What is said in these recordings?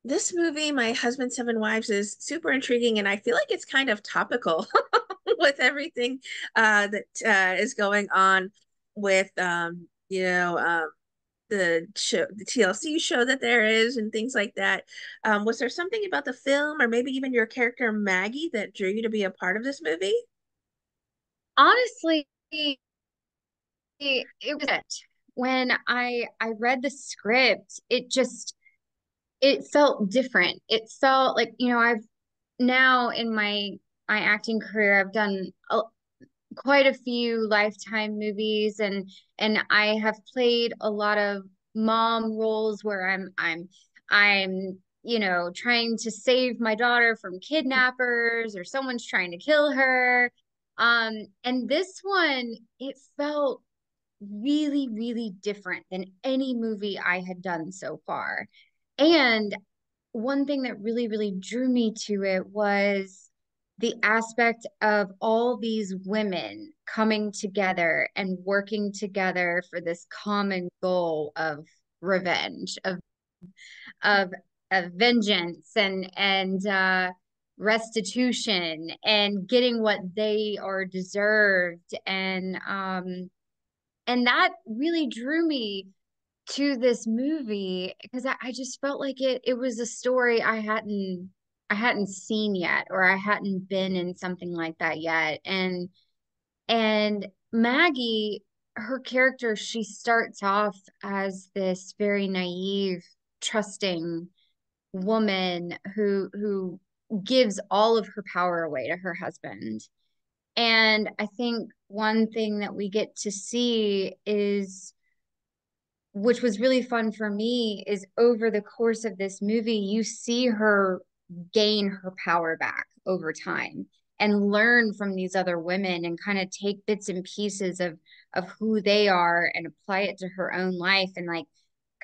This movie, My Husband, Seven Wives, is super intriguing, and I feel like it's kind of topical with everything that is going on with the show, the TLC show that there is, and things like that. Was there something about the film, or maybe even your character Maggie, that drew you to be a part of this movie? Honestly, it was it. When I read the script, it felt different. It felt like, I've now in my acting career, I've done quite a few Lifetime movies, and I have played a lot of mom roles where I'm trying to save my daughter from kidnappers or someone's trying to kill her. And this one, it felt really, really different than any movie I had done so far. And one thing that really, really drew me to it was the aspect of all these women coming together and working together for this common goal of revenge, of of vengeance and restitution and getting what they are deserved. And that really drew me to this movie because I just felt like it was a story I hadn't seen yet, or I hadn't been in something like that yet. And Maggie, her character, she starts off as this very naive, trusting woman who gives all of her power away to her husband. And I think one thing that we get to see is, which was really fun for me, is over the course of this movie, you see her gain her power back over time and learn from these other women and kind of take bits and pieces of who they are and apply it to her own life, and like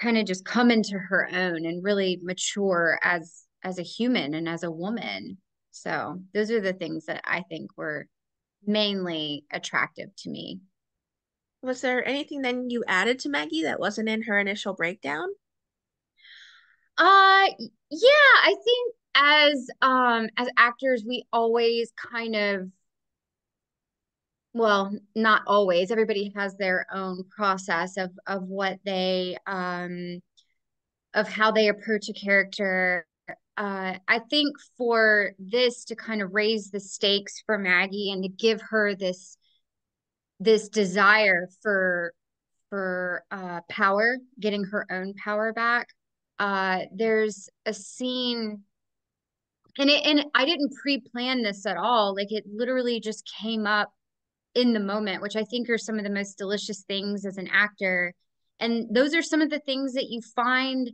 kind of just come into her own and really mature as a human and as a woman. So those are the things that I think were mainly attractive to me. Was there anything then you added to Maggie that wasn't in her initial breakdown? Uh yeah, I think as actors we always kind of, well, not always. Everybody has their own process of what they of how they approach a character. I think for this to kind of raise the stakes for Maggie and to give her this desire for power, getting her own power back. There's a scene, and I didn't pre-plan this at all. Like it literally just came up in the moment, which I think are some of the most delicious things as an actor. And those are some of the things that you find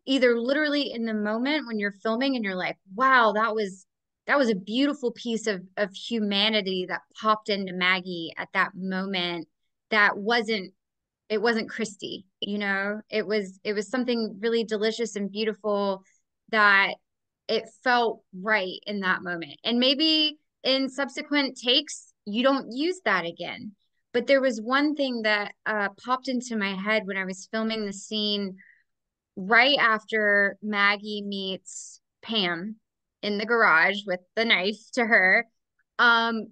either literally in the moment when you're filming and you're like, wow, that was a beautiful piece of humanity that popped into Maggie at that moment. That wasn't it wasn't Kristi, it was something really delicious and beautiful that it felt right in that moment. And maybe in subsequent takes, you don't use that again. But there was one thing that popped into my head when I was filming the scene right after Maggie meets Pam in the garage with the knife to her. Um,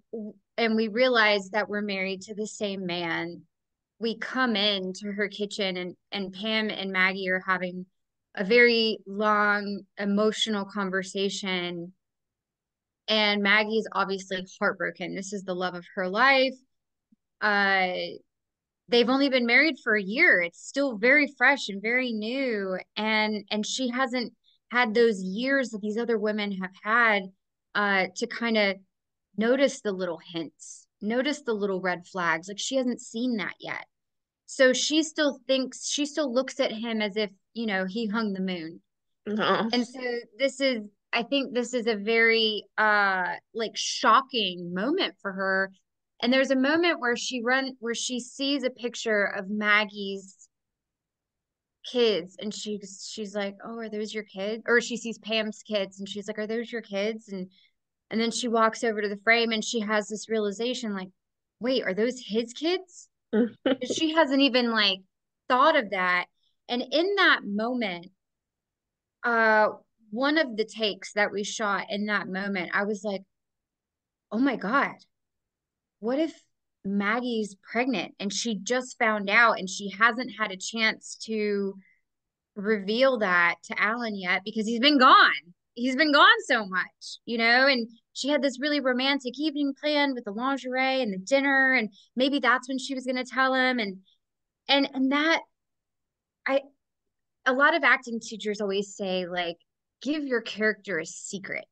and we realize that we're married to the same man. We come into her kitchen, and Pam and Maggie are having a very long emotional conversation, and Maggie's obviously heartbroken. This is the love of her life. Uh they've only been married for a year. It's still very fresh and very new, and she hasn't had those years that these other women have had to kind of notice the little hints, notice the little red flags. Like she hasn't seen that yet. So she still looks at him as if, he hung the moon. No. And so I think this is a very like shocking moment for her. And there's a moment where she sees a picture of Maggie's kids, and she's like, "Oh, are those your kids?" Or she sees Pam's kids and she's like, "Are those your kids?" And then she walks over to the frame and she has this realization like, "Wait, are those his kids?" She hasn't even like thought of that. And in that moment, uh one of the takes that we shot in that moment, I was like, oh my God, what if Maggie's pregnant and she just found out and she hasn't had a chance to reveal that to Alan yet because he's been gone. He's been gone so much, and she had this really romantic evening planned with the lingerie and the dinner, and maybe that's when she was going to tell him. And that I a lot of acting teachers always say, like, give your character a secret,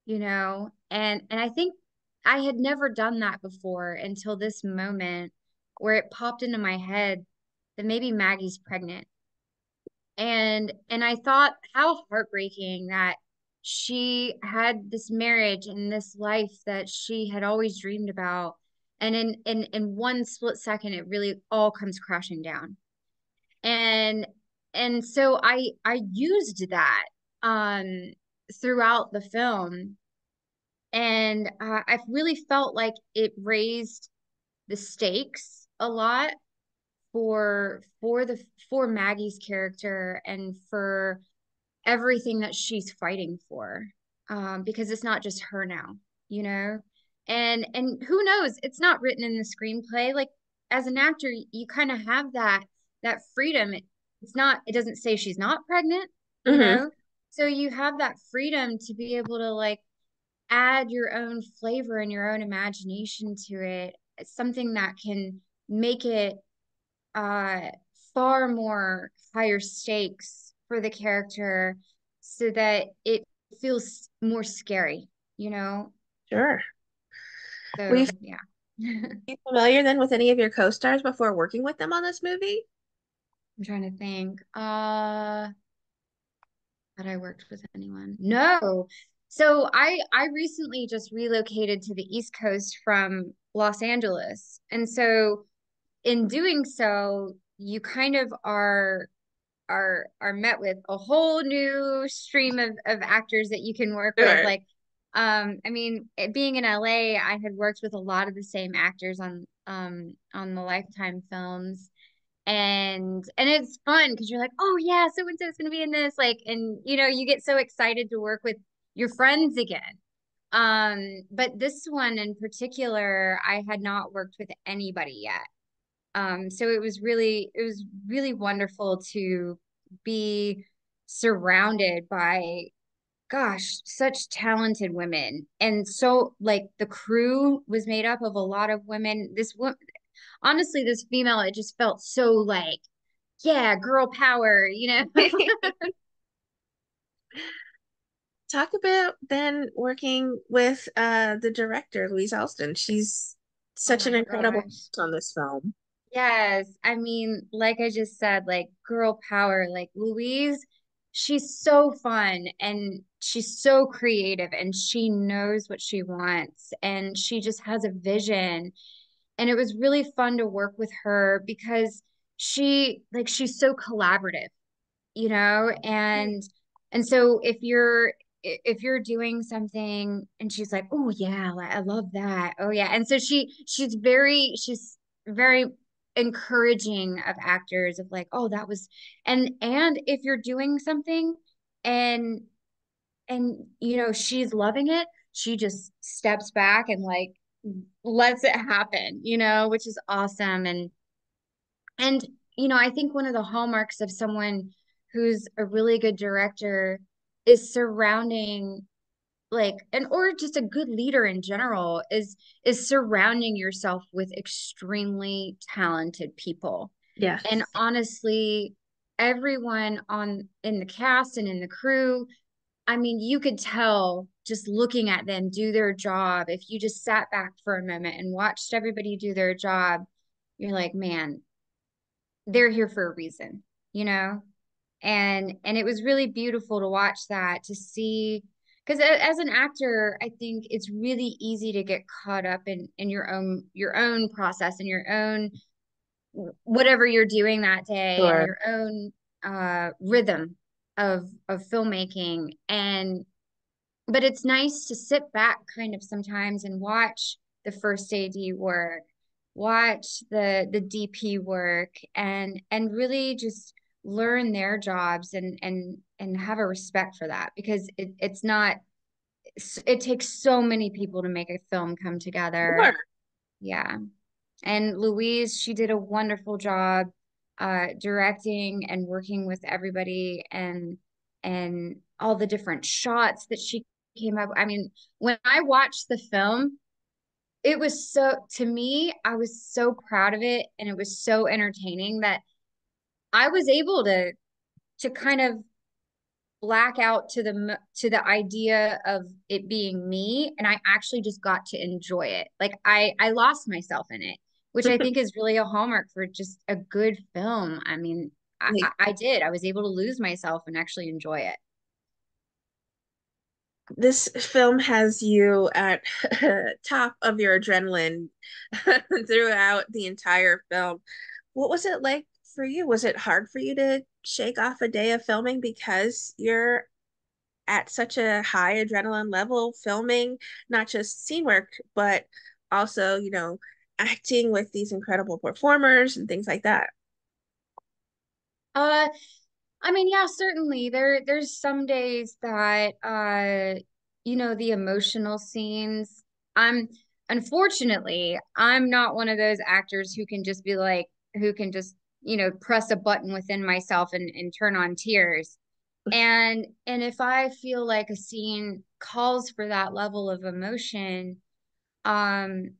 and I think I had never done that before until this moment where it popped into my head that maybe Maggie's pregnant. And I thought how heartbreaking that she had this marriage and this life that she had always dreamed about, and in one split second it really all comes crashing down. And and so I used that um throughout the film, and I really felt like it raised the stakes a lot for Maggie's character and for everything that she's fighting for, because it's not just her now, you know and who knows, it's not written in the screenplay. Like, as an actor, you kind of have that freedom. It doesn't say she's not pregnant, Hmm. so you have that freedom to be able to, like, add your own flavor and your own imagination to it. It's something that can make it uh far more higher stakes for the character so that it feels more scary, you know? Sure. Were you So yeah. familiar then with any of your co-stars before working with them on this movie? I'm trying to think. Had I worked with anyone? No. So I recently just relocated to the East Coast from Los Angeles. And so in doing so, you kind of are met with a whole new stream of actors that you can work with. Sure. Like, I mean, being in LA, I had worked with a lot of the same actors on the Lifetime films. And it's fun because you're like, oh yeah, so and so is gonna be in this, like, and you get so excited to work with your friends again. But this one in particular, I had not worked with anybody yet. So it was really wonderful to be surrounded by, gosh, such talented women. And so, like, the crew was made up of a lot of women. Honestly, this female, it just felt so like, yeah, girl power. Talk about then working with the director, Louise Alston. She's Oh such my an incredible gosh. on this film. Yes, I mean, like I just said, like, girl power, like Louise, she's so fun and she's so creative and she knows what she wants and she just has a vision. And it was really fun to work with her because she's so collaborative, and so if you're doing something and she's like, oh yeah, like, I love that, oh yeah, and so she's very encouraging of actors, of like, oh, that was, and if you're doing something and she's loving it, she just steps back and, like, lets it happen, which is awesome. And I think one of the hallmarks of someone who's a really good director is surrounding, like, and or just a good leader in general, is surrounding yourself with extremely talented people. And Yes. honestly, everyone on in the cast and in the crew, I mean, you could tell just looking at them do their job. If you just sat back for a moment and watched everybody do their job, you're like, man, they're here for a reason, you know? And it was really beautiful to watch that, to see, because as an actor, I think it's really easy to get caught up in your own process and your own whatever you're doing that day and Sure. your own rhythm of filmmaking. And but it's nice to sit back kind of sometimes and watch the first AD work, watch the DP work, and really just learn their jobs, and and have a respect for that because it's not it takes so many people to make a film come together. Sure. Yeah. And Louise, she did a wonderful job directing and working with everybody and all the different shots that she came up. I mean, when I watched the film, it was so to me, I was so proud of it and it was so entertaining that I was able to kind of black out to the idea of it being me and I actually just got to enjoy it. Like I lost myself in it, which I think is really a hallmark for just a good film. I mean, I did. I was able to lose myself and actually enjoy it. This film has you at top of your adrenaline throughout the entire film. What was it like for you? Was it hard for you to shake off a day of filming because you're at such a high adrenaline level filming, not just scene work, but also, acting with these incredible performers and things like that? Uh I mean, yeah, certainly. There's some days that the emotional scenes. I'm unfortunately, I'm not one of those actors who can just be like who can just, press a button within myself and turn on tears. And if I feel like a scene calls for that level of emotion, um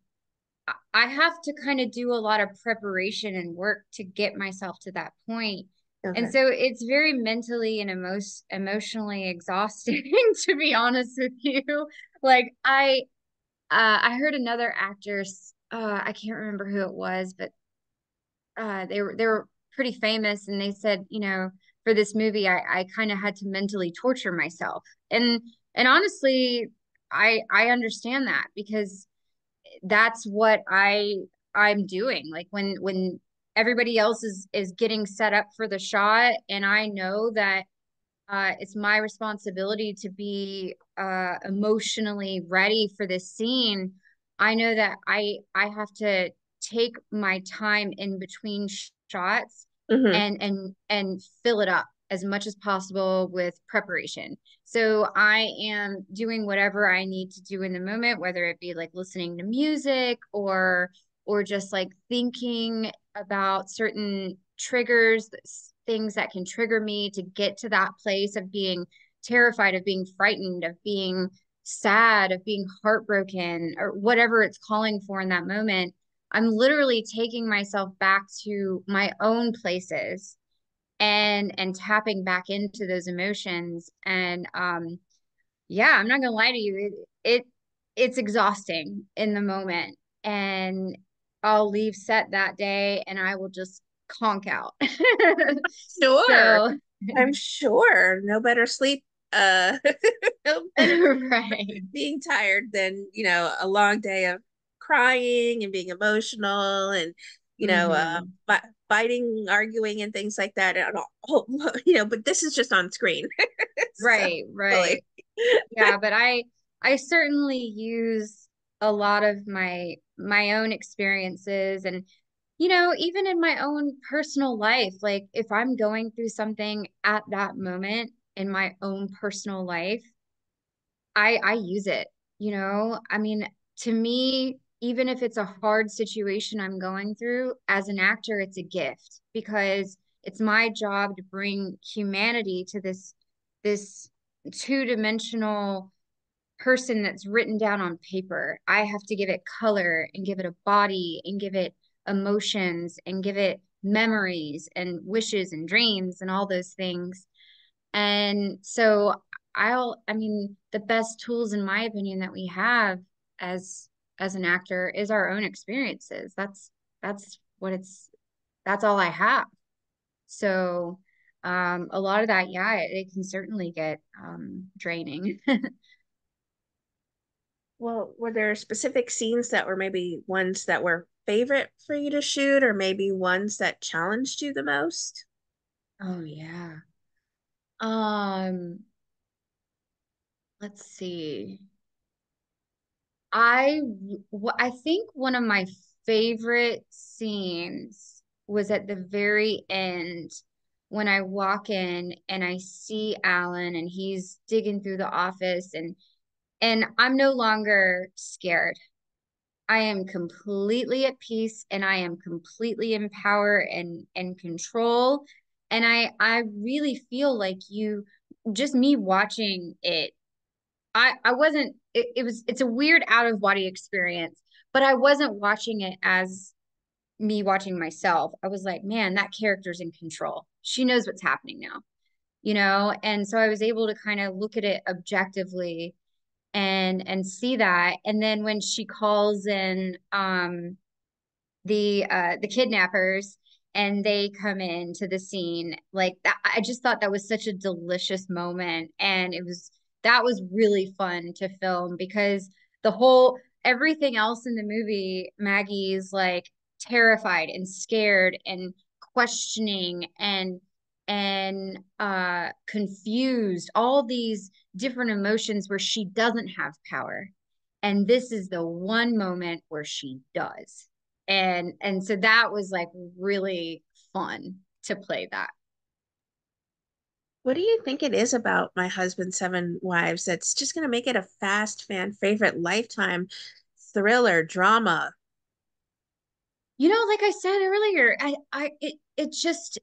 I have to kind of do a lot of preparation and work to get myself to that point. And Okay. so it's very mentally and emotionally exhausting, to be honest with you. Like I heard another actor, I can't remember who it was, but they were pretty famous, and they said, for this movie, I kind of had to mentally torture myself. And honestly, I understand that because that's what I'm doing. Like when everybody else is getting set up for the shot, and I know that it's my responsibility to be emotionally ready for this scene. I know that I have to take my time in between shots Hmm. and fill it up as much as possible with preparation. So I am doing whatever I need to do in the moment, whether it be like listening to music or just like thinking about certain triggers, things that can trigger me to get to that place of being terrified, of being frightened, of being sad, of being heartbroken, or whatever it's calling for in that moment. I'm literally taking myself back to my own places and tapping back into those emotions. And yeah, I'm not gonna lie to you, it's exhausting in the moment. And I'll leave set that day and I will just conk out. Sure. So I'm sure. No better sleep, uh, no better right. being tired than, a long day of crying and being emotional and, you know, uh, Hmm. fighting, arguing, and things like that. And all, but this is just on screen. So Right, silly. right. Yeah, but I certainly use a lot of my own experiences and even in my own personal life, like if I'm going through something at that moment in my own personal life, I use it, I mean, to me, even if it's a hard situation I'm going through, as an actor, it's a gift because it's my job to bring humanity to this two-dimensional person that's written down on paper. I have to give it color and give it a body and give it emotions and give it memories and wishes and dreams and all those things. And so I mean, the best tools in my opinion that we have as as an actor is our own experiences. That's what it's that's all I have. So a lot of that, yeah, it can certainly get draining. Well, were there specific scenes that were maybe ones that were favorite for you to shoot, or maybe ones that challenged you the most? Oh yeah. Um, let's see. I think one of my favorite scenes was at the very end. when I walk in and I see Alan and he's digging through the office, and I'm no longer scared. I am completely at peace and I am completely in power and control. And I really feel like you just me watching it, I wasn't it's a weird out of body experience, but I wasn't watching it as me watching myself. I was like, man, that character's in control. She knows what's happening now, you know? And so I was able to kind of look at it objectively and see that. And then when she calls in the kidnappers and they come into the scene like that, I just thought that was such a delicious moment, and that was really fun to film because the whole everything else in the movie, Maggie's like terrified and scared and questioning and confused, all these different emotions where she doesn't have power, and this is the one moment where she does. And so that was like really fun to play that. What do you think it is about My Husband, Seven Wives that's just going to make it a fast fan favorite lifetime thriller drama? You know, like I said earlier, it just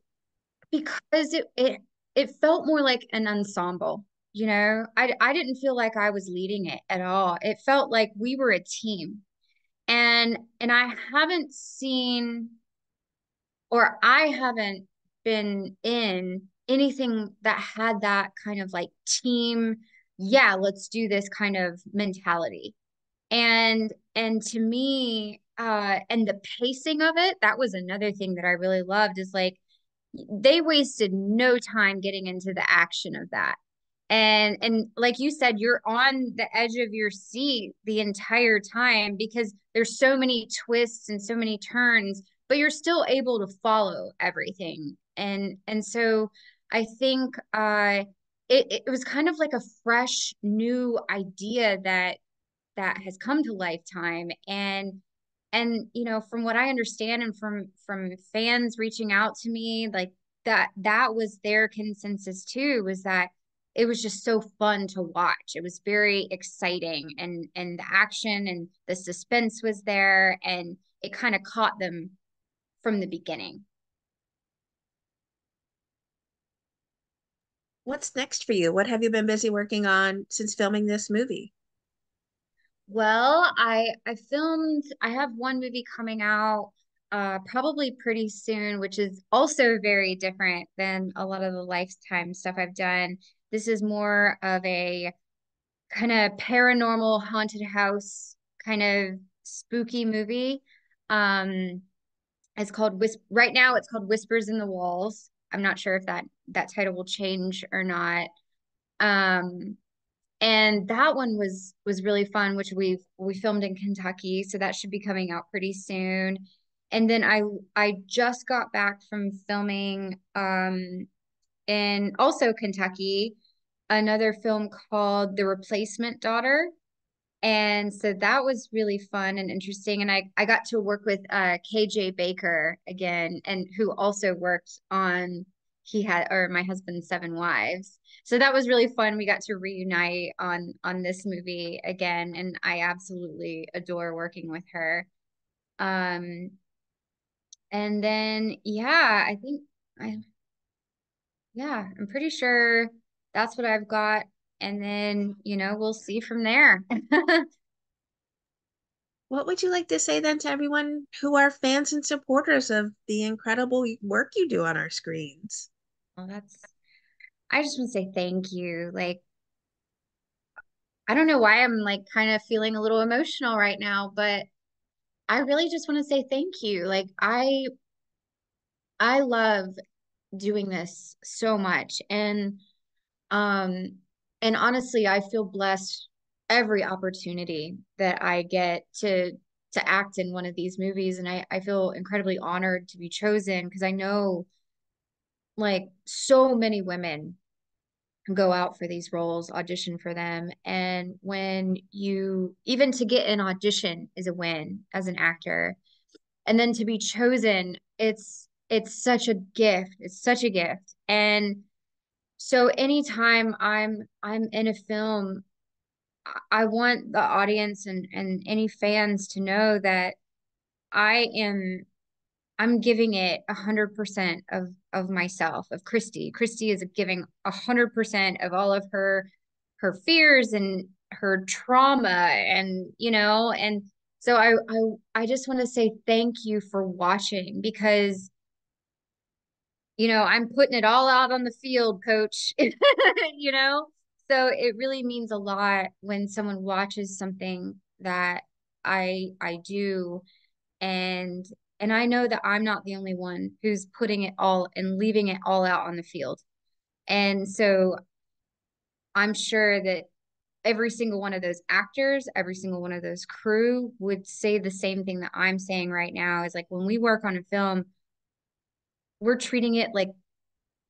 because it felt more like an ensemble. You know, I didn't feel like I was leading it at all. It felt like we were a team. And I haven't seen, or I haven't been in anything that had that kind of like team, yeah, let's do this kind of mentality. And to me, and the pacing of it, that was another thing that I really loved, is like they wasted no time getting into the action of that. And like you said, you're on the edge of your seat the entire time because there's so many twists and so many turns, but you're still able to follow everything. And so I think it was kind of like a fresh new idea that has come to Lifetime. And you know, from what I understand and from fans reaching out to me, like that was their consensus too, was that it was just so fun to watch. It was very exciting, and the action and the suspense was there, and it kind of caught them from the beginning. What's next for you? What have you been busy working on since filming this movie? Well, I have one movie coming out probably pretty soon, which is also very different than a lot of the Lifetime stuff I've done. This is more of a kind of paranormal haunted house kind of spooky movie. Um it's called right now it's called Whispers in the Walls. I'm not sure if that title will change or not. Um and that one was really fun, which we filmed in Kentucky, so that should be coming out pretty soon. And then I just got back from filming in also Kentucky another film called The Replacement Daughter. And so that was really fun and interesting. And I got to work with KJ Baker again, and who also worked on he had or My Husband's Seven Wives. So that was really fun. We got to reunite on this movie again, and I absolutely adore working with her. Um, and then yeah, I think I yeah, I'm pretty sure that's what I've got. And then, you know, we'll see from there. What would you like to say then to everyone who are fans and supporters of the incredible work you do on our screens? Well, I just want to say thank you. Like, I don't know why I'm like kind of feeling a little emotional right now, but I really just want to say thank you. Like, I love doing this so much. Um and honestly, I feel blessed every opportunity that I get to act in one of these movies, and I feel incredibly honored to be chosen because I know like so many women go out for these roles, audition for them. And when you, even to get an audition is a win as an actor. And then to be chosen, it's such a gift. It's such a gift. And so anytime I'm in a film, I want the audience and any fans to know that I am I'm giving it 100% of myself, of Kristi. Kristi is giving 100% of all of her fears and her trauma, and and so I just want to say thank you for watching, because I'm putting it all out on the field, coach. you know? So it really means a lot when someone watches something that I do, and I know that I'm not the only one who's putting it all and leaving it all out on the field. And so I'm sure that every single one of those actors, every single one of those crew would say the same thing that I'm saying right now, is like, when we work on a film, we're treating it like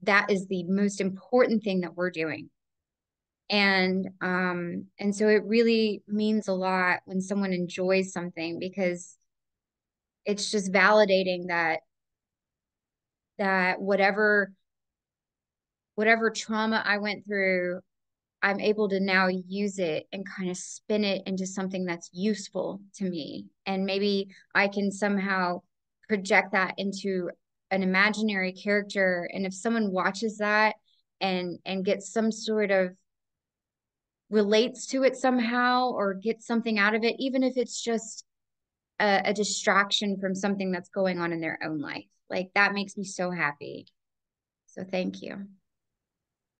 that is the most important thing that we're doing. And so it really means a lot when someone enjoys something, because it's just validating that whatever trauma I went through, I'm able to now use it and kind of spin it into something that's useful to me. And maybe I can somehow project that into an imaginary character. And if someone watches that and gets some sort of relates to it somehow or gets something out of it, even if it's just a distraction from something that's going on in their own life, like that makes me so happy. So thank you.